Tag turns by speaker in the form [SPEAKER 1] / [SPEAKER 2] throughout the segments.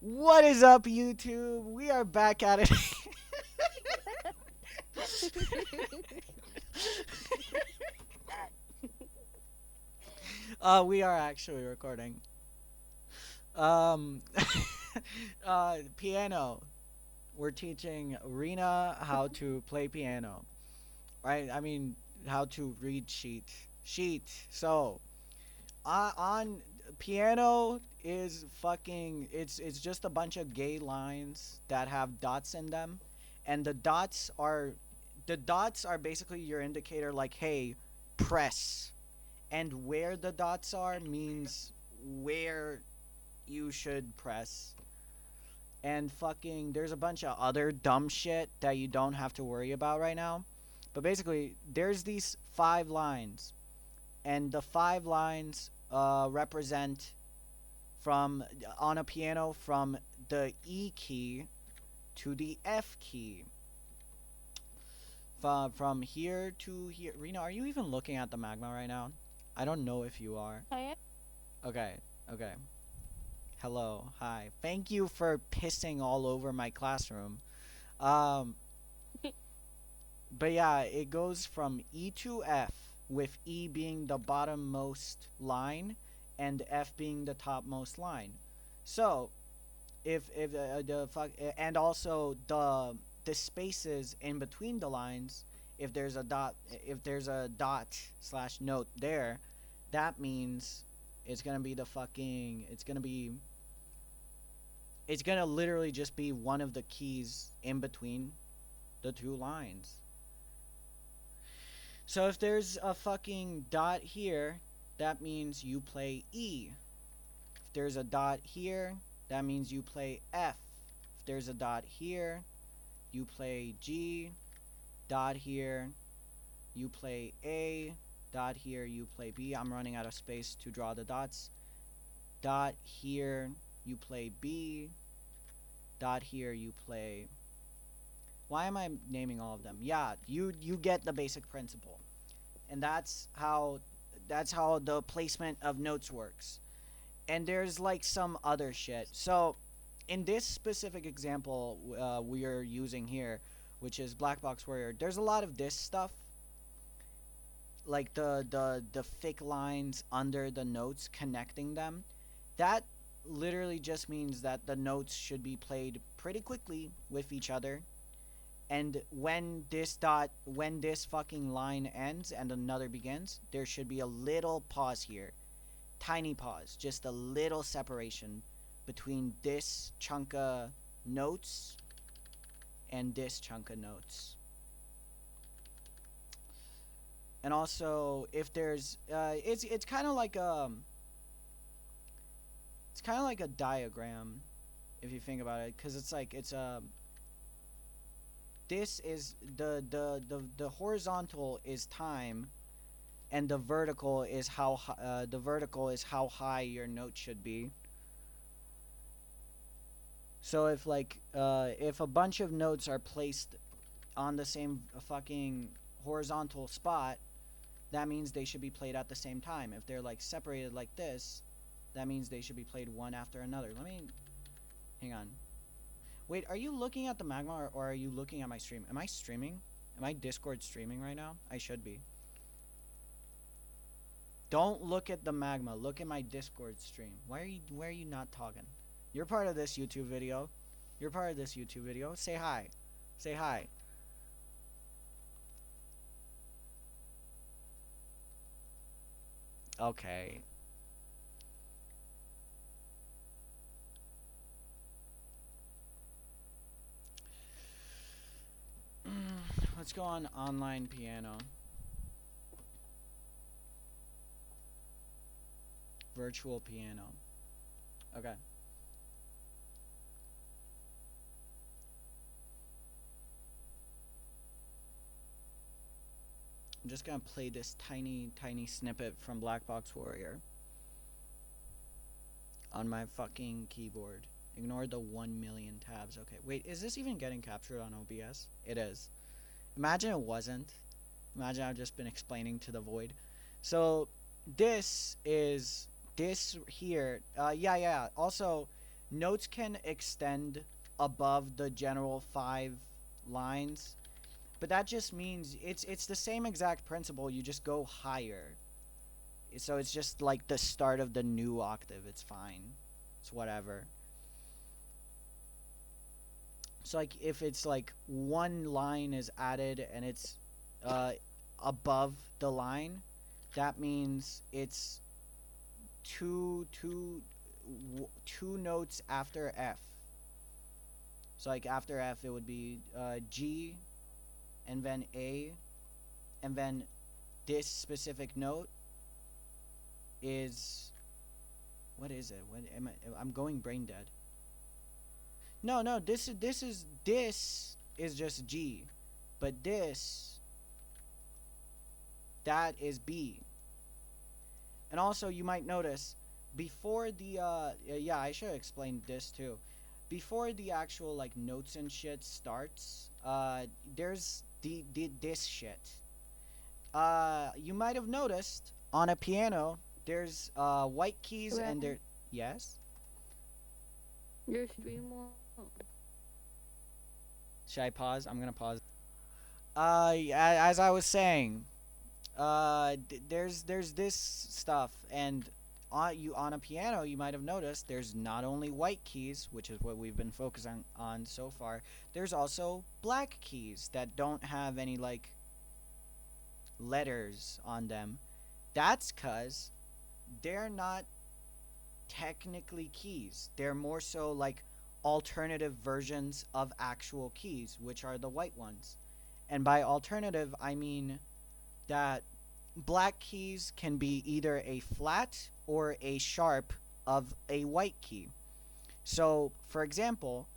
[SPEAKER 1] What is up, YouTube? We are back at it. We are actually recording. Um, piano. We're teaching Rena how to play piano, right? I mean, how to read sheet. So, on piano is fucking. It's just a bunch of gay lines that have dots in them, and the dots are basically your indicator. Like, hey, press, and where the dots are means where you should press. And fucking, there's a bunch of other dumb shit that you don't have to worry about right now. But basically, there's these 5 lines, and the 5 lines represent from on a piano from the E key to the F key. From here to here. Rena, are you even looking at the magma right now? I don't know if you are.
[SPEAKER 2] I am.
[SPEAKER 1] Okay, okay. Hello, hi. Thank you for pissing all over my classroom. Um, but yeah, it goes from E to F, with E being the bottommost line and F being the topmost line. So, if the fuck and also the spaces in between the lines, if there's a dot slash note there, that means it's gonna literally just be one of the keys in between the 2 lines. So if there's a fucking dot here, that means you play E. If there's a dot here, that means you play F. If there's a dot here, you play G. Dot here, you play A. Dot here, you play B. I'm running out of space to draw the dots. Dot here, you play B. Dot here, you play. Why am I naming all of them? Yeah, you get the basic principle, and that's how the placement of notes works. And there's like some other shit. So, in this specific example we are using here, which is Black Box Warrior, there's a lot of this stuff, like the thick lines under the notes connecting them. That literally just means that the notes should be played pretty quickly with each other, and when this fucking line ends and another begins, there should be a little pause here. Tiny pause, just a little separation between this chunk of notes and this chunk of notes. And also, if there's it's kind of like a diagram, if you think about it, because it's this is the horizontal is time, and the vertical is how high your note should be. So if a bunch of notes are placed on the same fucking horizontal spot, that means they should be played at the same time. If they're like separated like this, that means they should be played one after another. Let me hang on. Wait, are you looking at the magma, or are you looking at my stream? Am I streaming? Am I Discord streaming right now? I should be. Don't look at the magma. Look at my Discord stream. Why are you not talking? You're part of this YouTube video. You're part of this YouTube video. Say hi. Say hi. Okay. Let's go on online piano. Virtual piano. Okay. I'm just gonna play this tiny snippet from Black Box Warrior on my fucking keyboard. Ignore the 1 million tabs. Okay, wait, is this even getting captured on OBS? It is. Imagine it wasn't. Imagine I've just been explaining to the void. So, this is this here. Yeah. Also, notes can extend above the general 5 lines, but that just means it's the same exact principle. You just go higher. So it's just like the start of the new octave. It's fine. It's whatever. So like if it's like one line is added and it's uh, above the line, that means it's two notes after F. So like after F, it would be G, and then A, and then this specific note is, what is it? When am I'm going brain dead. No, no, this is just G, but that is B. And also, you might notice before the yeah, I should have explained this too. Before the actual like notes and shit starts, there's the this shit. You might have noticed on a piano there's white keys and
[SPEAKER 2] Well,
[SPEAKER 1] there. Yes.
[SPEAKER 2] your stream won't.
[SPEAKER 1] Should I pause? I'm gonna pause. As I was saying, there's this stuff, and on a piano you might have noticed there's not only white keys, which is what we've been focusing on so far. There's also black keys that don't have any like letters on them. That's cuz they're not technically keys. They're more so like alternative versions of actual keys, which are the white ones. And by alternative, I mean that black keys can be either a flat or a sharp of a white key. So, for example,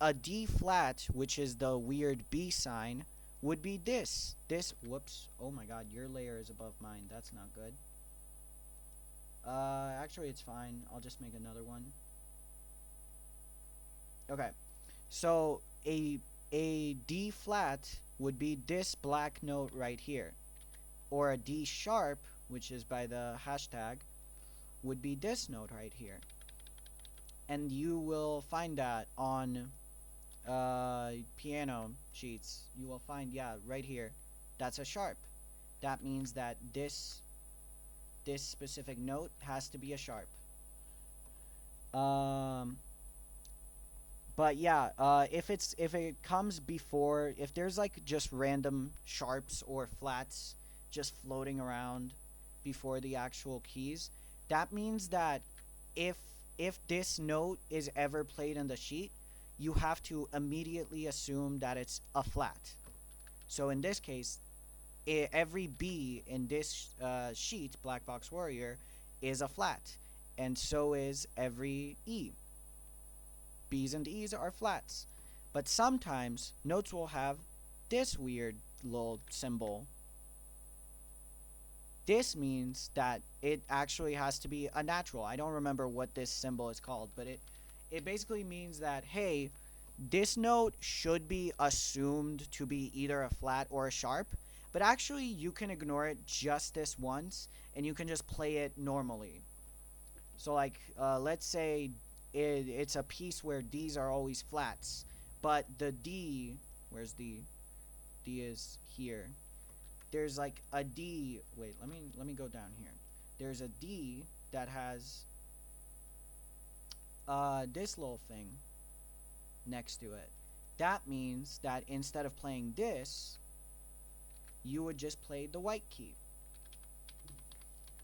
[SPEAKER 1] a D flat, which is the weird B sign, would be this. Whoops. Oh my god, your layer is above mine. That's not good. Actually, it's fine. I'll just make another one. Okay. So, a D flat would be this black note right here. Or a D sharp, which is by the hashtag, would be this note right here. And you will find that on piano sheets. You will find, yeah, right here. That's a sharp. That means that this specific note has to be a sharp. Um, but yeah, if it comes before, if there's like just random sharps or flats just floating around before the actual keys, that means that if if this note is ever played in the sheet, you have to immediately assume that it's a flat. So in this case, every B in this sheet, Black Box Warrior, is a flat, and so is every E. B's and E's are flats. But sometimes notes will have this weird little symbol. This means that it actually has to be a natural. I don't remember what this symbol is called, but it basically means that, hey, this note should be assumed to be either a flat or a sharp, but actually you can ignore it just this once and you can just play it normally. So like let's say it's a piece where D's are always flats, but the D, where's D? D is here. There's like a D. Wait, let me go down here. There's a D that has this little thing next to it. That means that instead of playing this, you would just play the white key.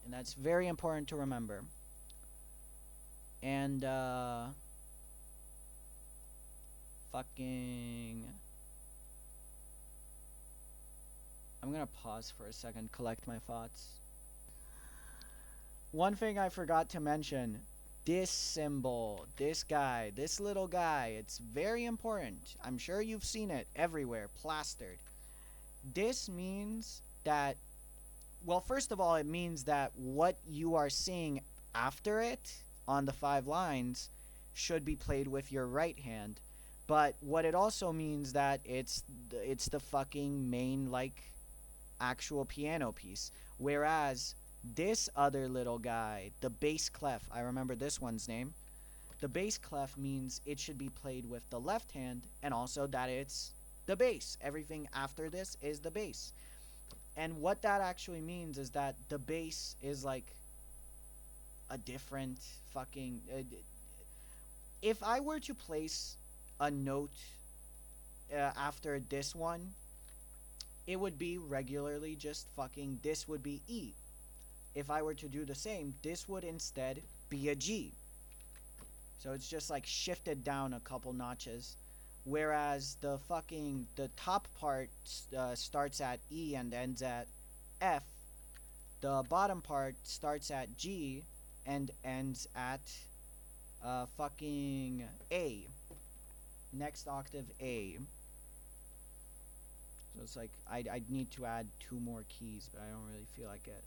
[SPEAKER 1] And that's very important to remember. And fucking I'm gonna pause for a second, collect my thoughts. One thing I forgot to mention, this symbol, this guy, this little guy, it's very important. I'm sure you've seen it everywhere, plastered. This means that, well, first of all, it means that what you are seeing after it on the 5 lines should be played with your right hand. But what it also means that it's the fucking main like actual piano piece. Whereas this other little guy, the bass clef, I remember this one's name. the bass clef means it should be played with the left hand, and also that it's the bass. Everything after this is the bass. And what that actually means is that the bass is like a different fucking. If I were to place a note after this one, it would be regularly just fucking. This would be E. If I were to do the same, this would instead be a G. So it's just like shifted down a couple notches. Whereas the top part starts at E and ends at F. The bottom part starts at G and ends at fucking A. Next octave A. So it's like I'd need to add 2 more keys, but I don't really feel like it.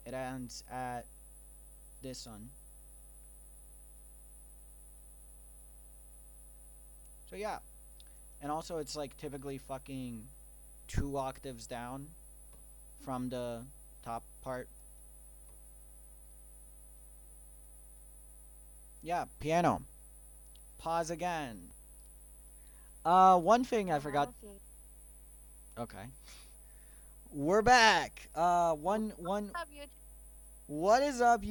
[SPEAKER 1] It ends at this one. So yeah. And also it's like typically fucking 2 octaves down from the top part. Yeah, piano. Pause again. One thing I forgot. Okay. We're back. One.
[SPEAKER 2] What's up, YouTube?
[SPEAKER 1] What is up,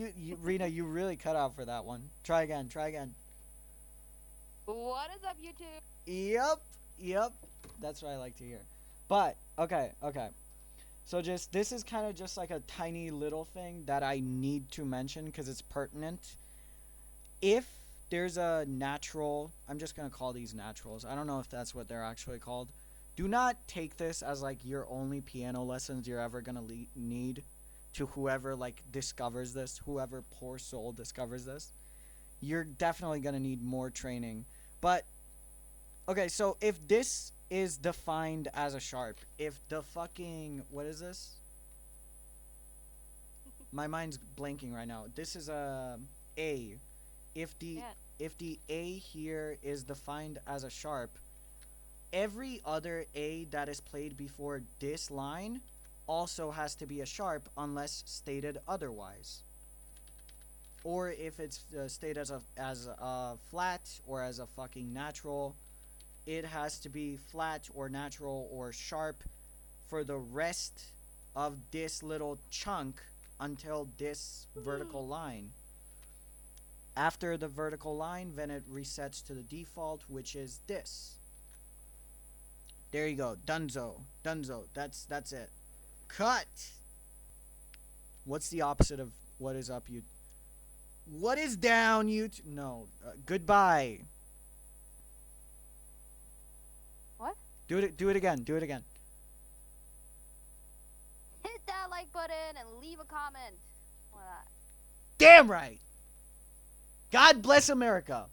[SPEAKER 1] Rena? You really cut out for that one. Try again. Try again.
[SPEAKER 2] What is up, YouTube?
[SPEAKER 1] Yep. Yep. That's what I like to hear. But okay. Okay. So just this is kind of just like a tiny little thing that I need to mention because it's pertinent. If there's a natural, I'm just gonna call these naturals. I don't know if that's what they're actually called. Do not take this as like your only piano lessons you're ever gonna need. To whoever like discovers this, whoever poor soul discovers this, you're definitely gonna need more training. But okay, so if this is defined as a sharp, if the fucking what is this? My mind's blanking right now. This is a A. If the
[SPEAKER 2] Yeah.
[SPEAKER 1] if the A here is defined as a sharp, every other A that is played before this line also has to be a sharp unless stated otherwise. Or if it's stated as a flat or as a fucking natural, it has to be flat or natural or sharp for the rest of this little chunk until this vertical line. After the vertical line, then it resets to the default, which is this. There you go. Dunzo. Dunzo. That's it. Cut. What's the opposite of what is up, you? What is down, you? No. Goodbye.
[SPEAKER 2] What?
[SPEAKER 1] Do it. Do it again. Do it again.
[SPEAKER 2] Hit that like button and leave a comment. What that?
[SPEAKER 1] Damn right. God bless America.